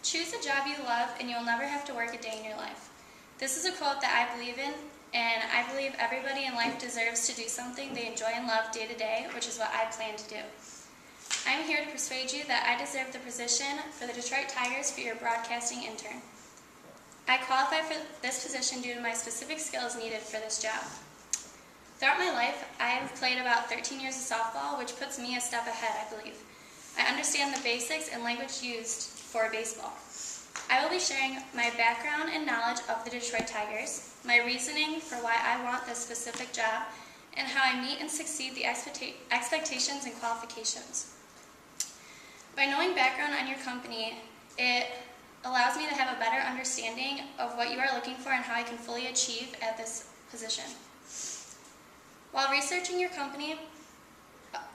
Choose a job you love and you'll never have to work a day in your life. This is a quote that I believe in, and I believe everybody in life deserves to do something they enjoy and love day to day, which is what I plan to do. I'm here to persuade you that I deserve the position for the Detroit Tigers for your broadcasting intern. I qualify for this position due to my specific skills needed for this job. Throughout my life, I have played about 13 years of softball, which puts me a step ahead, I believe. I understand the basics and language used for baseball. I will be sharing my background and knowledge of the Detroit Tigers, my reasoning for why I want this specific job, and how I meet and succeed the expectations and qualifications. By knowing background on your company, it allows me to have a better understanding of what you are looking for and how I can fully achieve at this position. While researching your company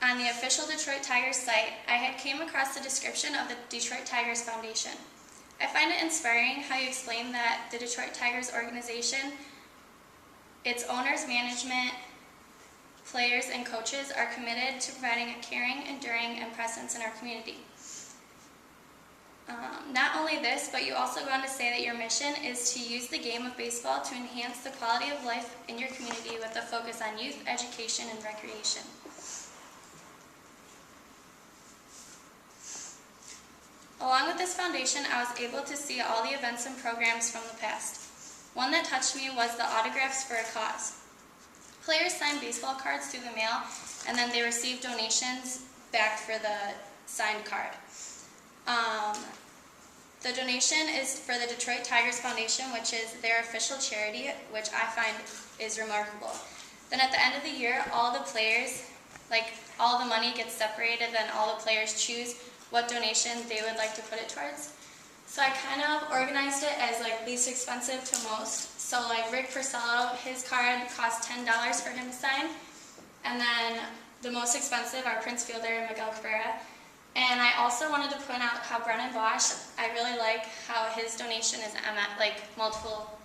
on the official Detroit Tigers site, I had came across the description of the Detroit Tigers Foundation. I find it inspiring how you explain that the Detroit Tigers organization, its owners, management, players, and coaches are committed to providing a caring, enduring, and presence in our community. Not only this, but you also go on to say that your mission is to use the game of baseball to enhance the quality of life in your community with a focus on youth, education, and recreation. Along with this foundation, I was able to see all the events and programs from the past. One that touched me was the Autographs for a Cause. Players signed baseball cards through the mail, and then they received donations back for the signed card. The donation is for the Detroit Tigers Foundation, which is their official charity, which I find is remarkable. Then at the end of the year, all the players, all the money gets separated, and all the players choose what donation they would like to put it towards. So I kind of organized it as least expensive to most. So Rick Purcello, his card cost $10 for him to sign. And then the most expensive are Prince Fielder and Miguel Cabrera. And I also wanted to point out how Brennan Bosch, I really like how his donation is Multiple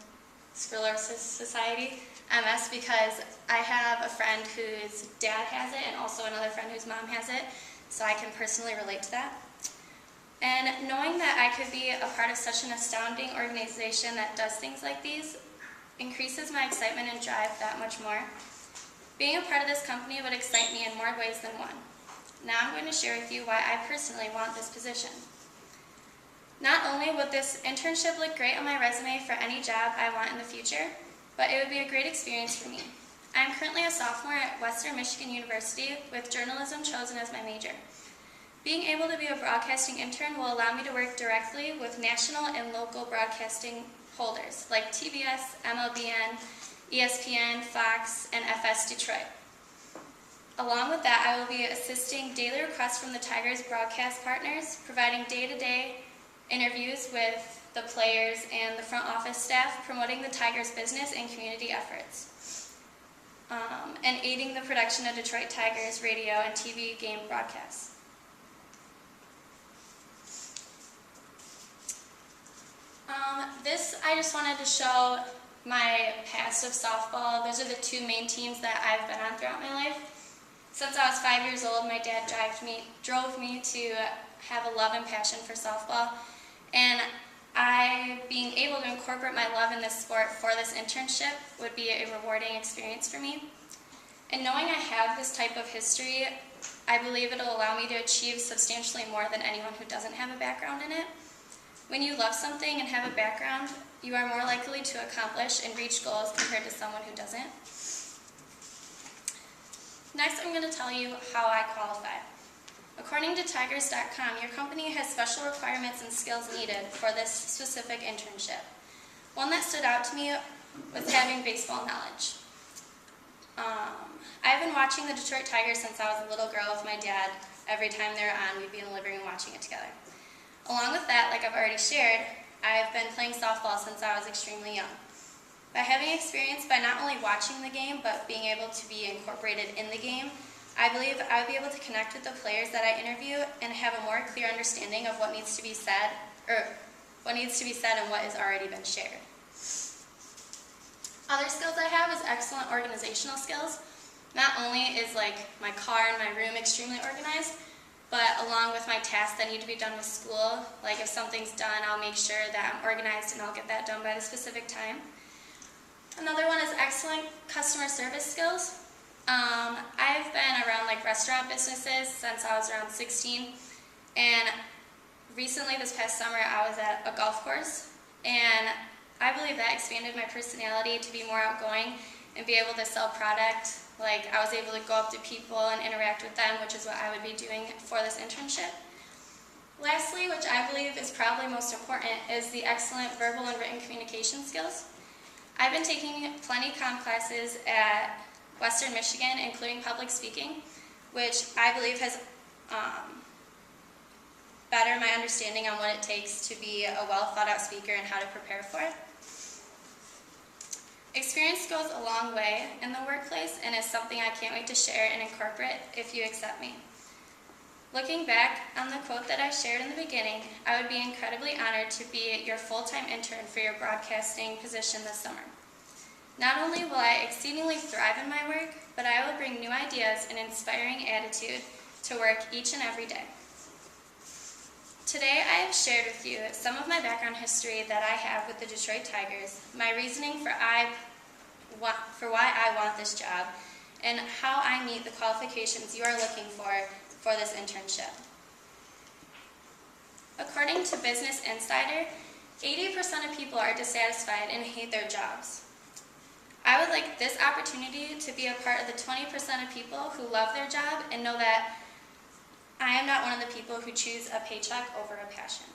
Sclerosis Society, MS, because I have a friend whose dad has it and also another friend whose mom has it, so I can personally relate to that. And knowing that I could be a part of such an astounding organization that does things like these increases my excitement and drive that much more. Being a part of this company would excite me in more ways than one. Now I'm going to share with you why I personally want this position. Not only would this internship look great on my resume for any job I want in the future, but it would be a great experience for me. I am currently a sophomore at Western Michigan University with journalism chosen as my major. Being able to be a broadcasting intern will allow me to work directly with national and local broadcasting holders like TBS, MLBN, ESPN, Fox, and FS Detroit. Along with that, I will be assisting daily requests from the Tigers broadcast partners, providing day-to-day interviews with the players and the front office staff, promoting the Tigers' business and community efforts, and aiding the production of Detroit Tigers radio and TV game broadcasts. I just wanted to show my past of softball. Those are the two main teams that I've been on throughout my life. Since I was 5 years old, my dad drove me to have a love and passion for softball, and being able to incorporate my love in this sport for this internship would be a rewarding experience for me. And knowing I have this type of history, I believe it'll allow me to achieve substantially more than anyone who doesn't have a background in it. When you love something and have a background, you are more likely to accomplish and reach goals compared to someone who doesn't. Next, I'm going to tell you how I qualify. According to Tigers.com, your company has special requirements and skills needed for this specific internship. One that stood out to me was having baseball knowledge. I've been watching the Detroit Tigers since I was a little girl with my dad. Every time they're on, we'd be in the living room watching it together. Along with that, like I've already shared, I've been playing softball since I was extremely young. By having experience by not only watching the game, but being able to be incorporated in the game, I believe I would be able to connect with the players that I interview and have a more clear understanding of what needs to be said, and what has already been shared. Other skills I have is excellent organizational skills. Not only is my car and my room extremely organized, but along with my tasks that need to be done with school, like if something's done, I'll make sure that I'm organized and I'll get that done by the specific time. Another one is excellent customer service skills. I've been around like restaurant businesses since I was around 16, and recently this past summer I was at a golf course, and I believe that expanded my personality to be more outgoing and be able to sell product. Like I was able to go up to people and interact with them, which is what I would be doing for this internship. Lastly, which I believe is probably most important, is the excellent verbal and written communication skills. I've been taking plenty comp classes at Western Michigan, including public speaking, which I believe has bettered my understanding on what it takes to be a well thought out speaker and how to prepare for it. Experience goes a long way in the workplace and is something I can't wait to share and incorporate if you accept me. Looking back on the quote that I shared in the beginning, I would be incredibly honored to be your full-time intern for your broadcasting position this summer. Not only will I exceedingly thrive in my work, but I will bring new ideas and inspiring attitude to work each and every day. Today I have shared with you some of my background history that I have with the Detroit Tigers, my reasoning for why I want this job, and how I meet the qualifications you are looking for this internship. According to Business Insider, 80% of people are dissatisfied and hate their jobs. I would like this opportunity to be a part of the 20% of people who love their job and know that I am not one of the people who choose a paycheck over a passion.